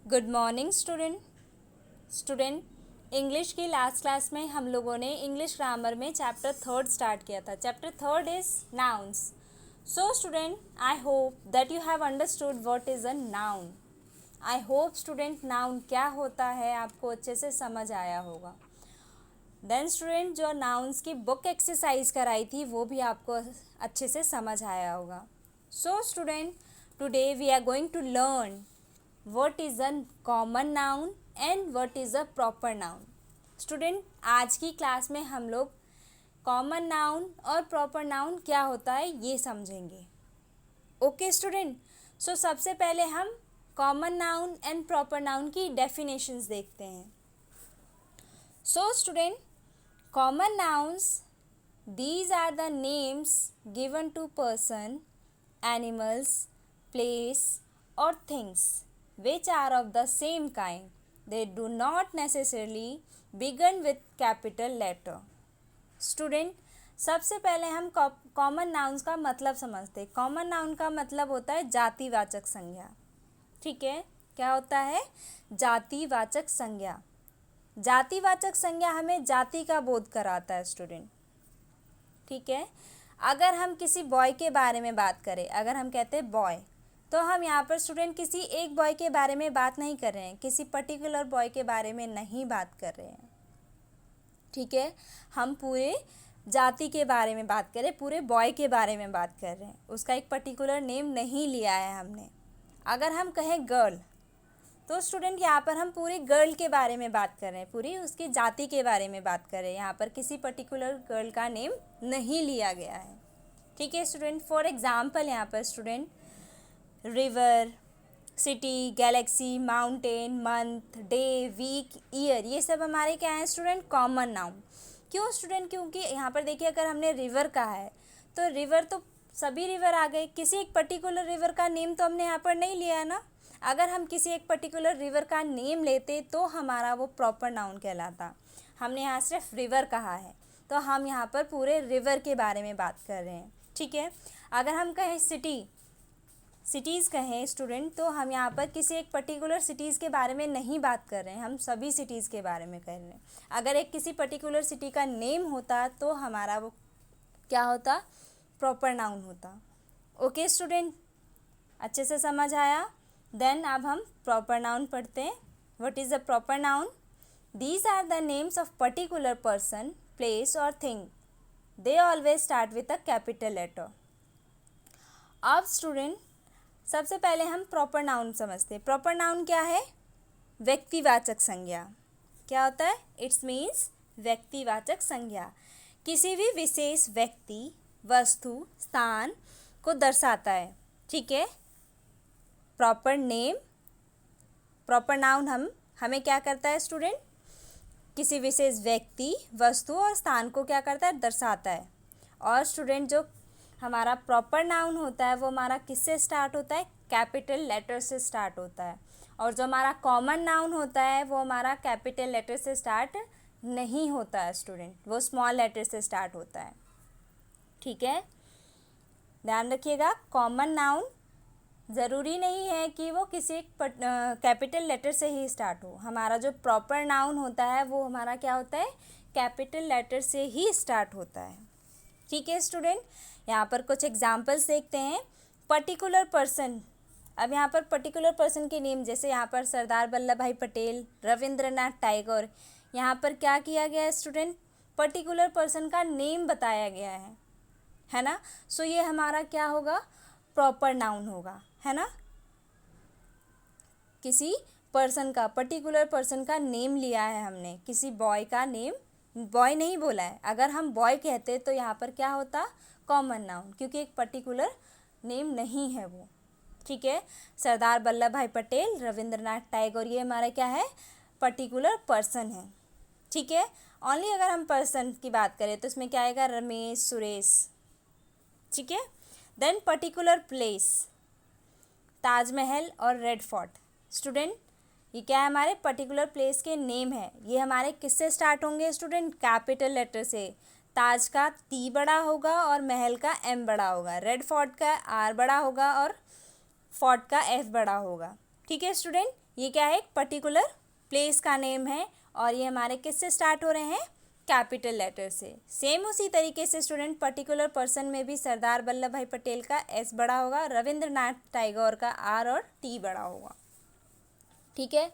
Good morning student English की last class में हम लोगों ने इंग्लिश ग्रामर में चैप्टर थर्ड स्टार्ट किया था. Chapter third is nouns. So student, I hope that you have understood what is a noun. I hope student noun क्या होता है आपको अच्छे से समझ आया होगा. देन स्टूडेंट, जो नाउन्स की बुक एक्सरसाइज कराई थी वो भी आपको अच्छे से समझ आया होगा. So student, today we are going to learn what is a common noun and what is a proper noun. Student, आज की क्लास में हम लोग कॉमन नाउन और प्रॉपर नाउन क्या होता है ये समझेंगे. ओके स्टूडेंट, सो सबसे पहले हम common noun and proper noun की डेफिनेशंस देखते हैं. So student, common nouns, these are the names given to person, animals, place or things which are of the same kind. They do not necessarily begin with capital letter. Student, सबसे पहले हम common nouns का मतलब समझते हैं. Common noun का मतलब होता है जातिवाचक संज्ञा. ठीक है, क्या होता है? जातिवाचक संज्ञा. जातिवाचक संज्ञा हमें जाति का बोध कराता है स्टूडेंट. ठीक है, अगर हम किसी बॉय के बारे में बात करें, अगर हम कहते हैं बॉय, तो हम यहाँ पर स्टूडेंट किसी एक बॉय के बारे में बात नहीं कर रहे हैं, किसी पर्टिकुलर बॉय के बारे में नहीं बात कर रहे हैं. ठीक है, हम पूरे जाति के बारे में बात कर रहे हैं, पूरे बॉय के बारे में बात कर रहे हैं. उसका एक पर्टिकुलर नेम नहीं लिया है हमने. अगर हम कहें गर्ल, तो स्टूडेंट यहाँ पर हम पूरी गर्ल के बारे में बात कर रहे हैं, पूरी उसकी जाति के बारे में बात कर रहे हैं. यहाँ पर किसी पर्टिकुलर गर्ल का नेम नहीं लिया गया है. ठीक है स्टूडेंट, फॉर एग्जाम्पल यहाँ पर student river, city, galaxy, mountain, month, day, week, year, ये सब हमारे क्या हैं स्टूडेंट? Common noun. क्यों स्टूडेंट? क्योंकि यहाँ पर देखिए, अगर हमने रिवर कहा है तो रिवर तो सभी रिवर आ गए, किसी एक पर्टिकुलर रिवर का नेम तो हमने यहाँ पर नहीं लिया है ना. अगर हम किसी एक पर्टिकुलर रिवर का नेम लेते तो हमारा वो प्रॉपर नाउन कहलाता. हमने यहाँ सिर्फ रिवर कहा है तो हम यहाँ पर पूरे रिवर के बारे में बात कर रहे हैं. ठीक है, अगर हम कहें सिटीज़ कहें स्टूडेंट, तो हम यहाँ पर किसी एक पर्टिकुलर सिटीज़ के बारे में नहीं बात कर रहे हैं, हम सभी सिटीज़ के बारे में कर रहे हैं. अगर एक किसी पर्टिकुलर सिटी का नेम होता तो हमारा वो क्या होता? प्रॉपर नाउन होता. ओके स्टूडेंट, अच्छे से समझ आया. देन अब हम प्रॉपर नाउन पढ़ते हैं. What is the proper noun? These are the names of particular person, place और thing. They always start with a capital letter. अब स्टूडेंट, सबसे पहले हम प्रॉपर नाउन समझते हैं. प्रॉपर नाउन क्या है? व्यक्तिवाचक संज्ञा. क्या होता है? इट्स मीन्स व्यक्तिवाचक संज्ञा. किसी भी विशेष व्यक्ति, वस्तु, स्थान को दर्शाता है. ठीक है, प्रॉपर नेम, प्रॉपर नाउन हमें क्या करता है स्टूडेंट? किसी विशेष व्यक्ति, वस्तु और स्थान को क्या करता है? दर्शाता है. और स्टूडेंट, जो हमारा प्रॉपर नाउन होता है वो हमारा किससे स्टार्ट होता है? कैपिटल लेटर से स्टार्ट होता है. और जो हमारा कॉमन नाउन होता है वो हमारा कैपिटल लेटर से स्टार्ट नहीं होता है स्टूडेंट, वो स्मॉल लेटर से स्टार्ट होता है. ठीक है, ध्यान रखिएगा. कॉमन नाउन ज़रूरी नहीं है कि वो किसी एक कैपिटल लेटर से ही स्टार्ट हो. हमारा जो प्रॉपर नाउन होता है वो हमारा क्या होता है? कैपिटल लेटर से ही स्टार्ट होता है. ठीक है स्टूडेंट, यहाँ पर कुछ एग्जाम्पल्स देखते हैं. पर्टिकुलर पर्सन, अब यहाँ पर पर्टिकुलर पर्सन के नेम, जैसे यहाँ पर सरदार वल्लभ भाई पटेल, रविंद्रनाथ टैगोर, यहाँ पर क्या किया गया है स्टूडेंट? पर्टिकुलर पर्सन का नेम बताया गया है ना. सो ये हमारा क्या होगा? प्रॉपर नाउन होगा, है ना. किसी पर्सन का, पर्टिकुलर पर्सन का नेम लिया है हमने, किसी बॉय का नेम, बॉय नहीं बोला है. अगर हम बॉय कहते तो यहाँ पर क्या होता? कॉमन नाउन, क्योंकि एक पर्टिकुलर नेम नहीं है वो. ठीक है, सरदार वल्लभ भाई पटेल, रविंद्रनाथ टैगोर, ये हमारा क्या है? पर्टिकुलर पर्सन है. ठीक है, ओनली अगर हम पर्सन की बात करें तो इसमें क्या आएगा? रमेश, सुरेश. ठीक है, देन पर्टिकुलर प्लेस, ताजमहल और रेड फोर्ट. स्टूडेंट, ये क्या है? हमारे पर्टिकुलर प्लेस के नेम है. ये हमारे किससे स्टार्ट होंगे स्टूडेंट? कैपिटल लेटर से. ताज का टी बड़ा होगा और महल का एम बड़ा होगा. रेड फोर्ट का आर बड़ा होगा और फोर्ट का एफ बड़ा होगा. ठीक है स्टूडेंट, ये क्या है, एक पर्टिकुलर प्लेस का नेम है और ये हमारे किससे स्टार्ट हो रहे हैं, कैपिटल लेटर से। सेम उसी तरीके से स्टूडेंट पर्टिकुलर पर्सन में भी सरदार वल्लभ भाई पटेल का एस बड़ा होगा, रविंद्रनाथ टैगोर का आर और टी बड़ा होगा। ठीक है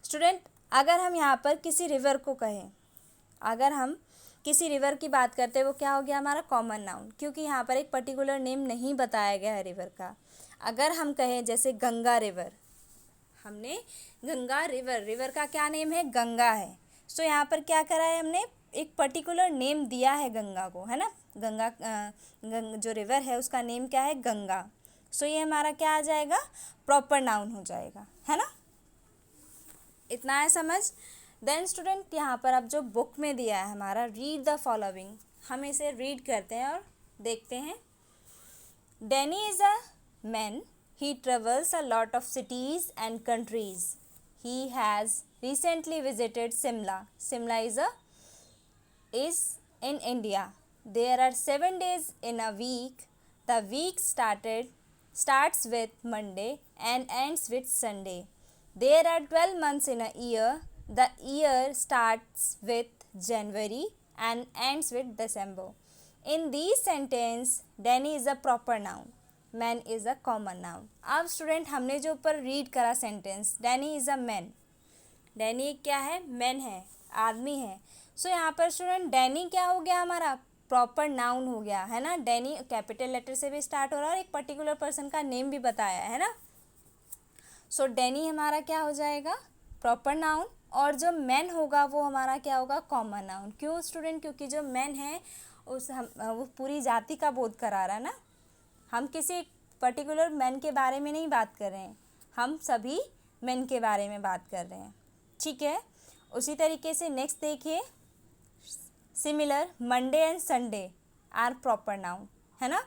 स्टूडेंट, अगर हम यहाँ पर किसी रिवर को कहें, अगर हम किसी रिवर की बात करते हैं, वो क्या हो गया हमारा कॉमन नाउन, क्योंकि यहाँ पर एक पर्टिकुलर नेम नहीं बताया गया है रिवर का। अगर हम कहें जैसे गंगा रिवर, हमने गंगा रिवर का क्या नेम है, गंगा है। सो यहाँ पर क्या करा है हमने, एक पर्टिकुलर नेम दिया है गंगा को, है ना। गंगा जो रिवर है उसका नेम क्या है, गंगा। सो ये हमारा क्या आ जाएगा, प्रॉपर नाउन हो जाएगा, है ना। इतना है समझ। देन स्टूडेंट यहाँ पर अब जो बुक में दिया है हमारा, रीड द फॉलोइंग, हम इसे रीड करते हैं और देखते हैं। Danny is a man, he travels a lot of cities and countries. He has recently visited Simla. Simla is in India. There are 7 days in a week. The week starts with Monday and ends with Sunday. There are 12 months in a year. The year starts with January and ends with December. In these sentences, Danny is a proper noun. Man is a common noun. अब student हमने जो ऊपर read करा sentence, Danny is a man, Danny क्या है, man है, आदमी है। सो यहाँ पर स्टूडेंट डैनी क्या हो गया हमारा, प्रॉपर नाउन हो गया, है ना। डैनी कैपिटल लेटर से भी स्टार्ट हो रहा है और एक पर्टिकुलर पर्सन का नेम भी बताया है ना। सो डैनी हमारा क्या हो जाएगा, प्रॉपर नाउन, और जो मैन होगा वो हमारा क्या होगा, कॉमन नाउन। क्यों स्टूडेंट, क्योंकि जो मैन है वो पूरी जाति का बोध करा रहा है ना। हम किसी पर्टिकुलर मैन के बारे में नहीं बात कर रहे हैं, हम सभी मैन के बारे में बात कर रहे हैं। ठीक है, उसी तरीके से नेक्स्ट देखिए, similar Monday and Sunday are proper noun, है ना।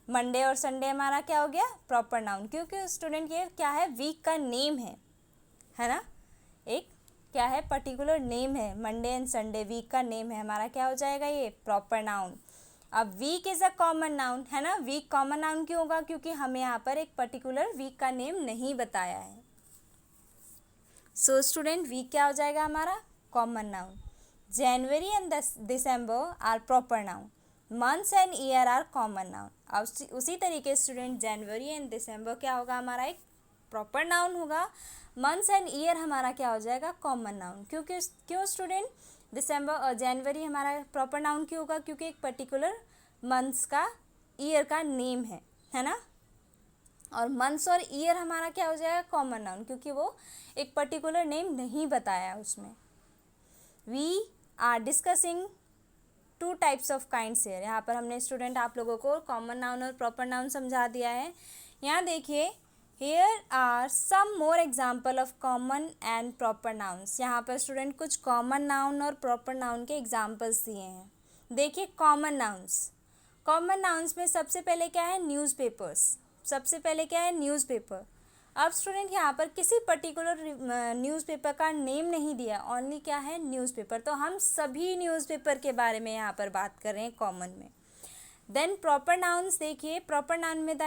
मंडे और संडे हमारा क्या हो गया, प्रॉपर नाउन, क्योंकि स्टूडेंट ये क्या है, वीक का नेम है ना। एक क्या है, पर्टिकुलर नेम है, मंडे एंड संडे वीक का नेम है, हमारा क्या हो जाएगा, ये प्रॉपर नाउन। अब week is a common noun, है ना। वीक कॉमन नाउन क्यों होगा, क्योंकि हमें यहाँ पर एक पर्टिकुलर वीक का नेम नहीं बताया है। सो स्टूडेंट वीक क्या हो जाएगा हमारा, common noun. January and December are proper noun, months and year are common noun. अब उसी तरीके स्टूडेंट जनवरी एंड दिसंबर क्या होगा हमारा, एक प्रॉपर नाउन होगा। मंथ्स एंड ईयर हमारा क्या हो जाएगा, कॉमन नाउन। क्यों स्टूडेंट, दिसंबर और जनवरी हमारा प्रॉपर नाउन क्यों होगा, क्योंकि एक पर्टिकुलर मंथ्स का, ईयर का नेम है ना। और मंथ्स और ईयर हमारा क्या हो जाएगा, कॉमन नाउन, क्योंकि वो एक पर्टिकुलर नेम नहीं बताया उसमें। We are discussing 2 types of kinds here. यहाँ पर हमने स्टूडेंट आप लोगों को कॉमन नाउन और प्रॉपर नाउन समझा दिया है। यहाँ देखिए, Here are some more example of common and proper nouns। यहाँ पर स्टूडेंट कुछ कॉमन नाउन और प्रॉपर नाउन के एग्जाम्पल्स दिए हैं। देखिए कॉमन नाउन्स में सबसे पहले क्या है, न्यूज़पेपर्स। सबसे पहले क्या है, न्यूज़पेपर। अब स्टूडेंट यहाँ पर किसी पर्टिकुलर न्यूज़पेपर का नेम नहीं दिया, ओनली क्या है, न्यूज़पेपर। तो हम सभी न्यूज़पेपर के बारे में यहाँ पर बात कर रहे हैं कॉमन में। देन प्रॉपर नाउन्स देखिए, प्रॉपर नाउन में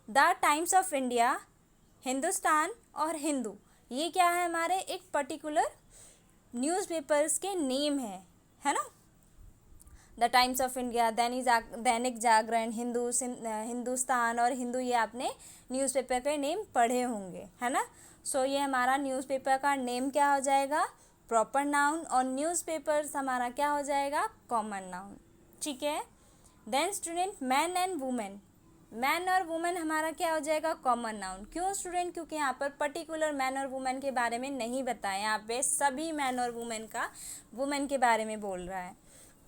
the times of India, Hindustan और हिंदू, ये क्या है हमारे एक पर्टिकुलर न्यूज़पेपर्स के नेम है ना। The times of India, Dainik Jagran, Hindustan और हिंदू, ये आपने न्यूज़पेपर के नेम पढ़े होंगे, है ना। सो ये हमारा न्यूज़पेपर का नेम क्या हो जाएगा, प्रॉपर नाउन, और न्यूज़पेपर्स हमारा क्या हो जाएगा, कॉमन नाउन। ठीक है। Then student man and women, man और वुमेन हमारा क्या हो जाएगा, कॉमन नाउन। क्यों स्टूडेंट, क्योंकि यहाँ पर पर्टिकुलर मैन और वुमेन के बारे में नहीं बताया, यहाँ पे सभी मैन और वुमेन के बारे में बोल रहा है।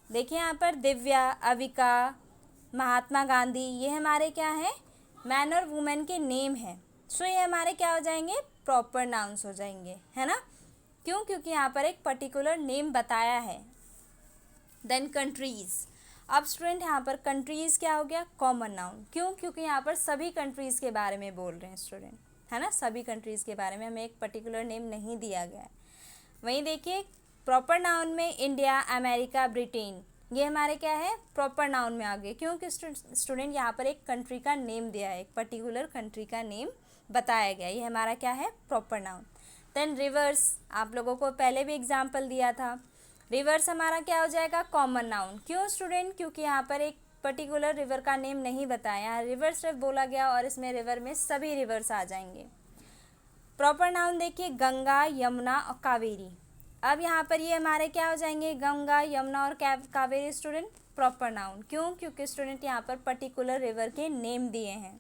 देखिए यहाँ पर दिव्या, अविका, महात्मा गांधी, ये हमारे क्या है, मैन और वुमेन के नेम है। सो ये हमारे क्या हो जाएंगे, प्रॉपर नाउन्स हो जाएंगे, है ना। क्यों, क्योंकि यहाँ पर एक पर्टिकुलर नेम बताया है। देन कंट्रीज़, अब स्टूडेंट यहाँ पर कंट्रीज़ क्या हो गया, कॉमन नाउन। क्यों, क्योंकि यहाँ पर सभी कंट्रीज़ के बारे में बोल रहे हैं स्टूडेंट, है ना। सभी कंट्रीज़ के बारे में, हमें एक पर्टिकुलर नेम नहीं दिया गया है। वहीं देखिए प्रॉपर नाउन में इंडिया, अमेरिका, ब्रिटेन, ये हमारे क्या है, प्रॉपर नाउन में आ गए। क्योंकि स्टूडेंट यहाँ पर एक कंट्री का नेम दिया है, एक पर्टिकुलर कंट्री का नेम बताया गया, ये हमारा क्या है, प्रॉपर नाउन। देन रिवर्स, आप लोगों को पहले भी एग्जाम्पल दिया था। रिवर्स हमारा क्या हो जाएगा, कॉमन नाउन। क्यों स्टूडेंट, क्योंकि यहाँ पर एक पर्टिकुलर रिवर का नेम नहीं बताया, यहाँ रिवर सिर्फ बोला गया और इसमें रिवर में सभी रिवर्स आ जाएंगे। प्रॉपर नाउन देखिए, गंगा, यमुना और कावेरी। अब यहाँ पर ये हमारे क्या हो जाएंगे, गंगा, यमुना और कावेरी स्टूडेंट प्रॉपर नाउन। क्यों, क्योंकि स्टूडेंट यहाँ पर पर्टिकुलर रिवर के नेम दिए हैं।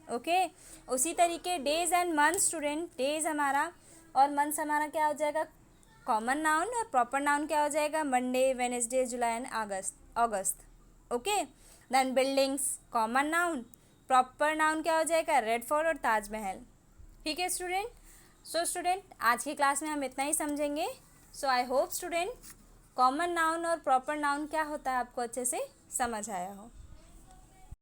ओके, उसी तरीके days and month student, days हमारा और मंथ्स हमारा क्या हो जाएगा, कॉमन नाउन, और प्रॉपर नाउन क्या हो जाएगा, Monday, Wednesday, July and August. Okay, then buildings, common noun, proper noun क्या हो जाएगा, रेड फोर्ट और ताजमहल। ठीक है स्टूडेंट। सो स्टूडेंट, आज की क्लास में हम इतना ही समझेंगे। So I hope student common noun और प्रॉपर नाउन क्या होता है आपको अच्छे से समझ आया हो।